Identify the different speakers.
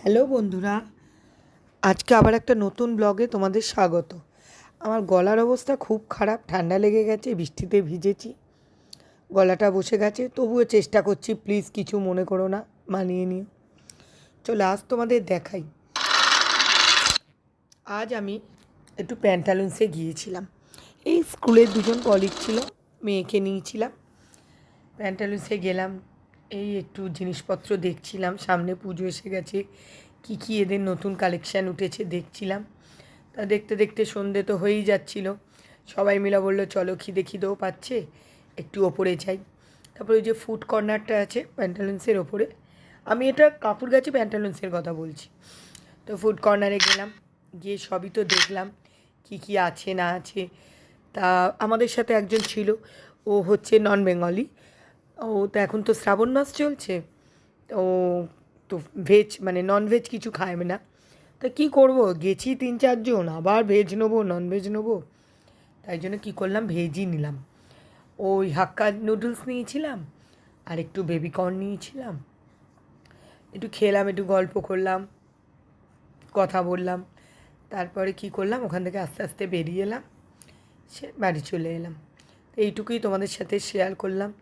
Speaker 1: Hello বন্ধুরা, আজকে আবার একটা নতুন ব্লগে তোমাদের স্বাগত। আমার গলার অবস্থা খুব খারাপ, ঠান্ডা লেগে গেছে, বৃষ্টিতে ভিজেছি, গলাটা বসে গেছে। তবুও চেষ্টা করছি, প্লিজ কিছু মনে করো না, মানিয়ে নিও। চলো আজ তোমাদের দেখাই। আজ আমি একটু প্যান্টালুন্সে গিয়েছিলাম। এই স্কুলের দুজন কলিগ ছিল, মেয়েকে নিয়েছিলাম। প্যান্টালুন্সে গেলাম, এই একটু জিনিসপত্র দেখছিলাম, সামনে পুজো এসে গেছে, কী কী এদের নতুন কালেকশান উঠেছে দেখছিলাম। তা দেখতে দেখতে সন্ধে তো হয়েই যাচ্ছিল। সবাই মিলে বললো চলো, খিদে খিদেও পাচ্ছে, একটু ওপরে যাই। তারপরে ওই যে ফুড কর্নারটা আছে প্যান্টালুন্সের ওপরে, আমি এটা কাপুরগাছি প্যান্টালুন্সের কথা বলছি। তো ফুড কর্নারে গেলাম, গিয়ে সবই তো দেখলাম কী কী আছে না আছে। তা আমাদের সাথে একজন ছিল, ও হচ্ছে নন বেঙ্গলি। ও তো এখন তো শ্রাবণ মাস চলছে, ও তো ভেজ মানে ননভেজ কিছু খায় না। তা কী করবো, গেছি 3-4 জন, আবার ভেজ নেবো ননভেজ নেবো, তাই জন্য কী করলাম, ভেজই নিলাম। ওই হাক্কা নুডলস নিয়েছিলাম, আর একটু বেবিকর্ন নিয়েছিলাম। একটু খেলাম, একটু গল্প করলাম, কথা বললাম। তারপরে কী করলাম, ওখান থেকে আস্তে আস্তে বেরিয়ে এলাম, সে বাড়ি চলে এলাম। এইটুকুই তোমাদের সাথে শেয়ার করলাম।